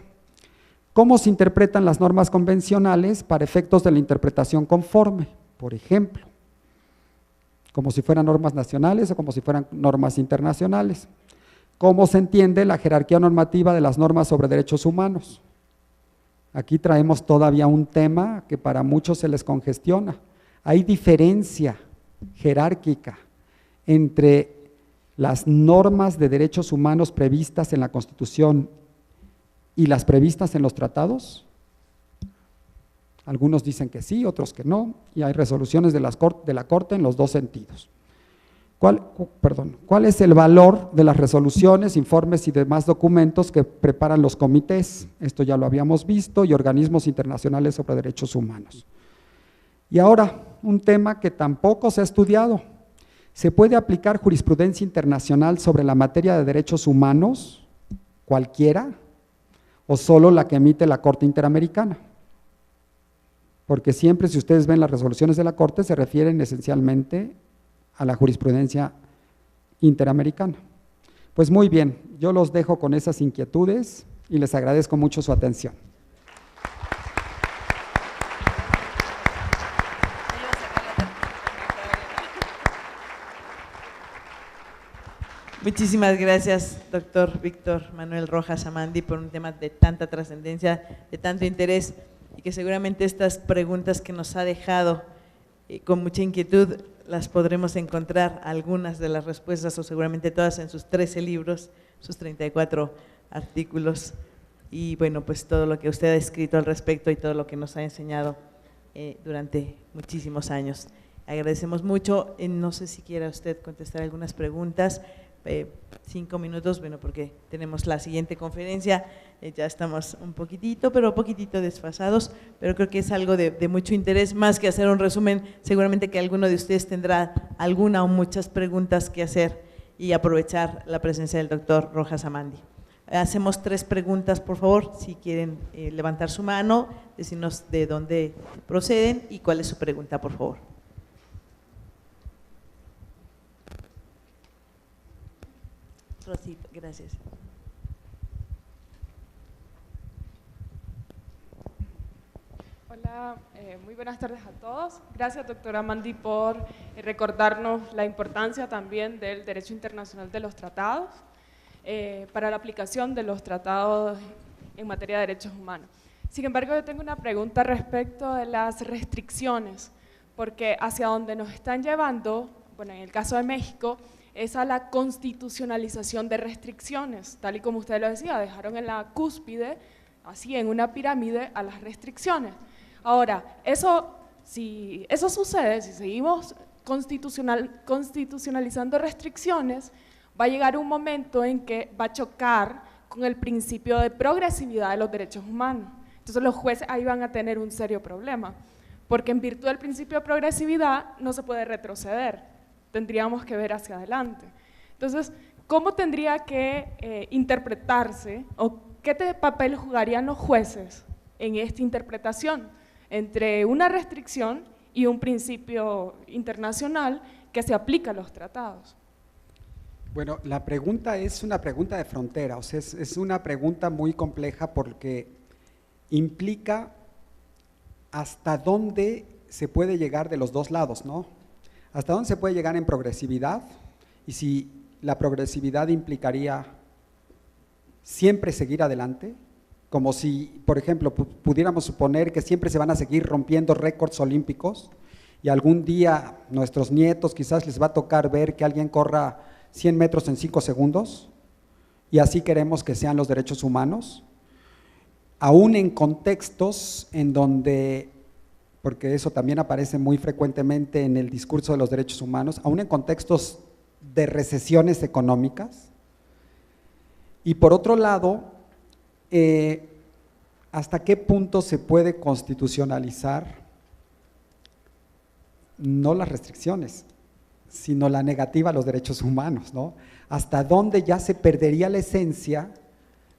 ¿Cómo se interpretan las normas convencionales para efectos de la interpretación conforme? Por ejemplo, como si fueran normas nacionales o como si fueran normas internacionales. ¿Cómo se entiende la jerarquía normativa de las normas sobre derechos humanos? Aquí traemos todavía un tema que para muchos se les congestiona. Hay diferencia jerárquica entre las normas de derechos humanos previstas en la Constitución y las previstas en los tratados. Algunos dicen que sí, otros que no, y hay resoluciones de la Corte en los dos sentidos. ¿Cuál es el valor de las resoluciones, informes y demás documentos que preparan los comités? Esto ya lo habíamos visto, y organismos internacionales sobre derechos humanos. Y ahora, un tema que tampoco se ha estudiado. ¿Se puede aplicar jurisprudencia internacional sobre la materia de derechos humanos, cualquiera, o solo la que emite la Corte Interamericana? Porque siempre, si ustedes ven las resoluciones de la Corte, se refieren esencialmente a la jurisprudencia interamericana. Pues muy bien, yo los dejo con esas inquietudes y les agradezco mucho su atención. Muchísimas gracias, doctor Víctor Manuel Rojas Amandi, por un tema de tanta trascendencia, de tanto interés, y que seguramente estas preguntas que nos ha dejado con mucha inquietud las podremos encontrar, algunas de las respuestas, o seguramente todas, en sus 13 libros, sus 34 artículos, y bueno, pues todo lo que usted ha escrito al respecto y todo lo que nos ha enseñado durante muchísimos años. Agradecemos mucho. No sé si quiera usted contestar algunas preguntas. 5 minutos, bueno, porque tenemos la siguiente conferencia, ya estamos un poquitito desfasados, pero creo que es algo de mucho interés, más que hacer un resumen. Seguramente que alguno de ustedes tendrá alguna o muchas preguntas que hacer y aprovechar la presencia del doctor Rojas Amandi. Hacemos 3 preguntas, por favor, si quieren levantar su mano, decirnos de dónde proceden y cuál es su pregunta, por favor. Rosy, gracias. Hola, muy buenas tardes a todos. Gracias, doctora Mandy, por recordarnos la importancia también del derecho internacional de los tratados para la aplicación de los tratados en materia de derechos humanos. Sin embargo, yo tengo una pregunta respecto de las restricciones, porque hacia donde nos están llevando, bueno, en el caso de México, es a la constitucionalización de restricciones, tal y como usted lo decía, dejaron en la cúspide, así en una pirámide, a las restricciones. Ahora, si eso sucede, si seguimos constitucionalizando restricciones, va a llegar un momento en que va a chocar con el principio de progresividad de los derechos humanos. Entonces los jueces ahí van a tener un serio problema, porque en virtud del principio de progresividad no se puede retroceder, tendríamos que ver hacia adelante. Entonces, ¿cómo tendría que interpretarse o qué papel jugarían los jueces en esta interpretación entre una restricción y un principio internacional que se aplica a los tratados? Bueno, la pregunta es una pregunta de frontera, o sea, es una pregunta muy compleja porque implica hasta dónde se puede llegar de los dos lados, ¿no? Hasta dónde se puede llegar en progresividad y si la progresividad implicaría siempre seguir adelante, como si, por ejemplo, pudiéramos suponer que siempre se van a seguir rompiendo récords olímpicos y algún día nuestros nietos quizás les va a tocar ver que alguien corra 100 metros en 5 segundos y así queremos que sean los derechos humanos, aún en contextos en donde, porque eso también aparece muy frecuentemente en el discurso de los derechos humanos, aún en contextos de recesiones económicas. Y por otro lado, ¿hasta qué punto se puede constitucionalizar no las restricciones, sino la negativa a los derechos humanos, ¿no? ¿Hasta dónde ya se perdería la esencia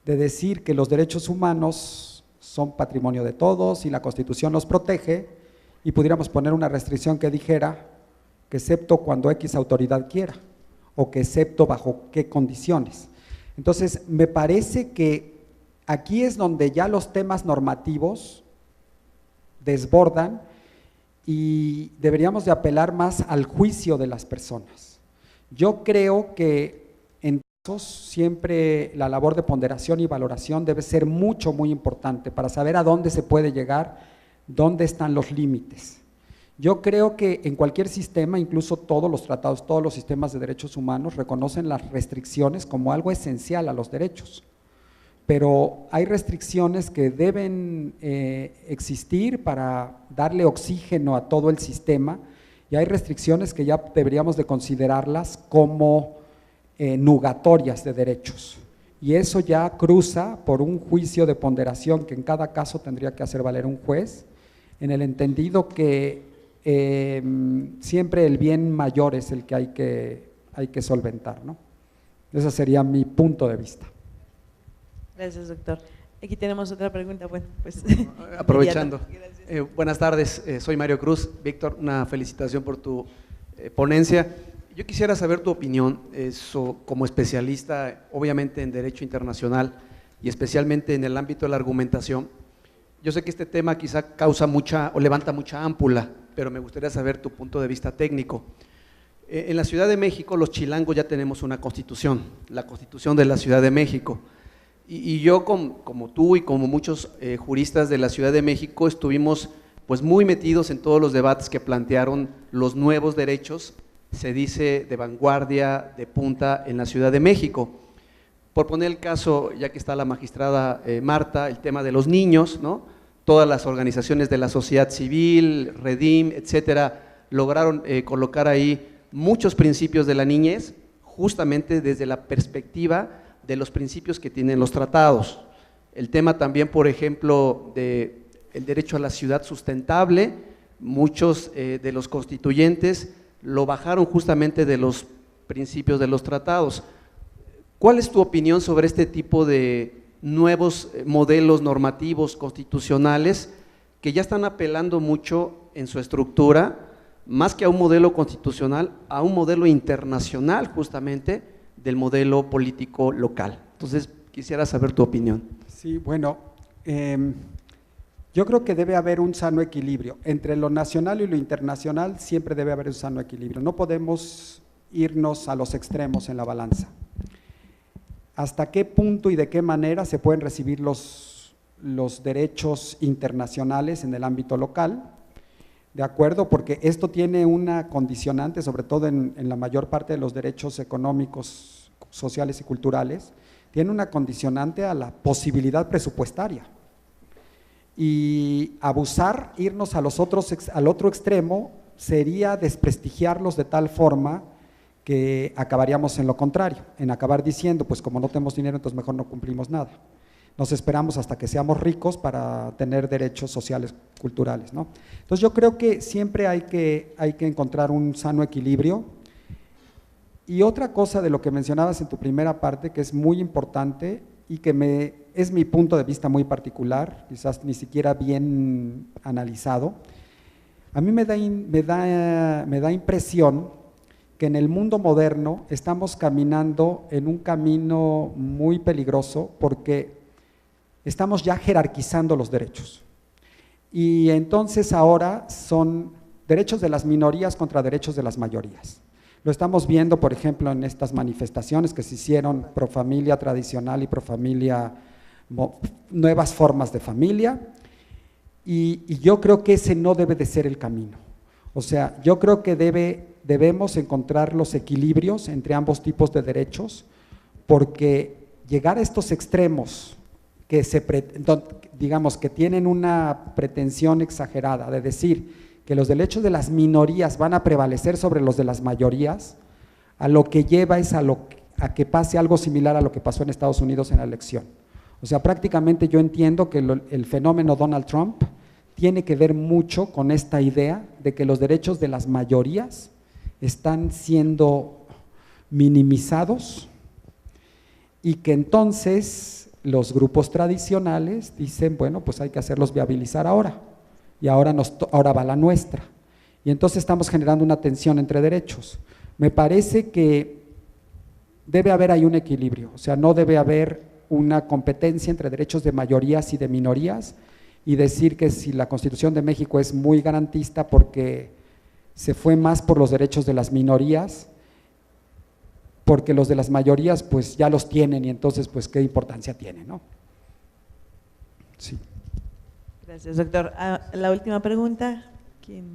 de decir que los derechos humanos son patrimonio de todos y la Constitución los protege y pudiéramos poner una restricción que dijera que excepto cuando X autoridad quiera o que excepto bajo qué condiciones? Entonces, me parece que aquí es donde ya los temas normativos desbordan y deberíamos de apelar más al juicio de las personas. Yo creo que en casos siempre la labor de ponderación y valoración debe ser muy importante para saber a dónde se puede llegar, dónde están los límites. Yo creo que en cualquier sistema, incluso todos los tratados, todos los sistemas de derechos humanos reconocen las restricciones como algo esencial a los derechos. Pero hay restricciones que deben existir para darle oxígeno a todo el sistema y hay restricciones que ya deberíamos de considerarlas como nugatorias de derechos. Y eso ya cruza por un juicio de ponderación que en cada caso tendría que hacer valer un juez, en el entendido que siempre el bien mayor es el que hay que solventar, ¿no? Ese sería mi punto de vista. Gracias, doctor. Aquí tenemos otra pregunta. Bueno, pues aprovechando. Buenas tardes, soy Mario Cruz. Víctor, una felicitación por tu ponencia. Yo quisiera saber tu opinión como especialista, obviamente en Derecho Internacional y especialmente en el ámbito de la argumentación. Yo sé que este tema quizá causa mucha o levanta mucha ámpula, pero me gustaría saber tu punto de vista técnico. En la Ciudad de México, los chilangos ya tenemos una constitución, la Constitución de la Ciudad de México. Y yo, como tú y como muchos juristas de la Ciudad de México, estuvimos pues muy metidos en todos los debates que plantearon los nuevos derechos, se dice de vanguardia, de punta en la Ciudad de México. Por poner el caso, ya que está la magistrada Marta, el tema de los niños, ¿no? Todas las organizaciones de la sociedad civil, Redim, etcétera, lograron colocar ahí muchos principios de la niñez, justamente desde la perspectiva de los principios que tienen los tratados. El tema también, por ejemplo, del derecho a la ciudad sustentable, muchos de los constituyentes lo bajaron justamente de los principios de los tratados. ¿Cuál es tu opinión sobre este tipo de nuevos modelos normativos constitucionales que ya están apelando mucho en su estructura, más que a un modelo constitucional, a un modelo internacional justamente del modelo político local? Entonces, quisiera saber tu opinión. Sí, bueno, yo creo que debe haber un sano equilibrio. Entre lo nacional y lo internacional siempre debe haber un sano equilibrio. No podemos irnos a los extremos en la balanza. ¿Hasta qué punto y de qué manera se pueden recibir los derechos internacionales en el ámbito local? ¿De acuerdo? Porque esto tiene una condicionante, sobre todo en la mayor parte de los derechos económicos, sociales y culturales, tiene una condicionante a la posibilidad presupuestaria. Y abusar, irnos al otro extremo, sería desprestigiarlos de tal forma que acabaríamos en lo contrario, en acabar diciendo, pues como no tenemos dinero, entonces mejor no cumplimos nada. Nos esperamos hasta que seamos ricos para tener derechos sociales, culturales, ¿no? Entonces yo creo que siempre hay que encontrar un sano equilibrio. Y otra cosa de lo que mencionabas en tu primera parte, que es muy importante y que es mi punto de vista muy particular, quizás ni siquiera bien analizado, a mí me da impresión que en el mundo moderno estamos caminando en un camino muy peligroso porque estamos ya jerarquizando los derechos. Y entonces ahora son derechos de las minorías contra derechos de las mayorías. Lo estamos viendo, por ejemplo, en estas manifestaciones que se hicieron pro familia tradicional y pro familia, nuevas formas de familia, y yo creo que ese no debe de ser el camino. O sea, yo creo que debemos encontrar los equilibrios entre ambos tipos de derechos, porque llegar a estos extremos que digamos que tienen una pretensión exagerada de decir que los derechos de las minorías van a prevalecer sobre los de las mayorías, a lo que lleva es a que pase algo similar a lo que pasó en Estados Unidos en la elección. O sea, prácticamente yo entiendo que el fenómeno Donald Trump tiene que ver mucho con esta idea de que los derechos de las mayorías están siendo minimizados y que entonces los grupos tradicionales dicen, bueno, pues hay que hacerlos viabilizar ahora, y ahora va la nuestra. Y entonces estamos generando una tensión entre derechos. Me parece que debe haber ahí un equilibrio, o sea, no debe haber una competencia entre derechos de mayorías y de minorías, y decir que si la Constitución de México es muy garantista porque se fue más por los derechos de las minorías, porque los de las mayorías pues ya los tienen y entonces pues qué importancia tiene, ¿no? Sí. Gracias, doctor. La última pregunta, ¿quién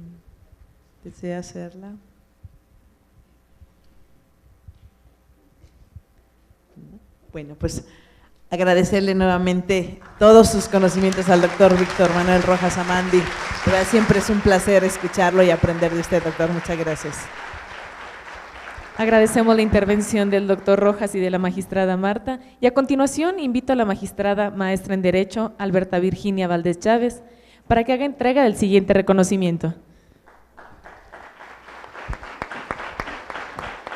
desea hacerla? Bueno, pues agradecerle nuevamente todos sus conocimientos al doctor Víctor Manuel Rojas Amandi. Siempre es un placer escucharlo y aprender de usted, doctor. Muchas gracias. Agradecemos la intervención del doctor Rojas y de la magistrada Marta. Y a continuación invito a la magistrada maestra en Derecho, Alberta Virginia Valdés Chávez, para que haga entrega del siguiente reconocimiento.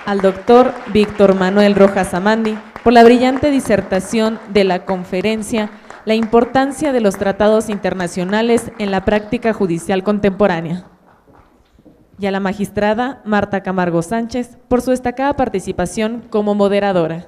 Al doctor Víctor Manuel Rojas Amandi, por la brillante disertación de la conferencia La importancia de los tratados internacionales en la práctica judicial contemporánea. Y a la magistrada Marta Camargo Sánchez, por su destacada participación como moderadora.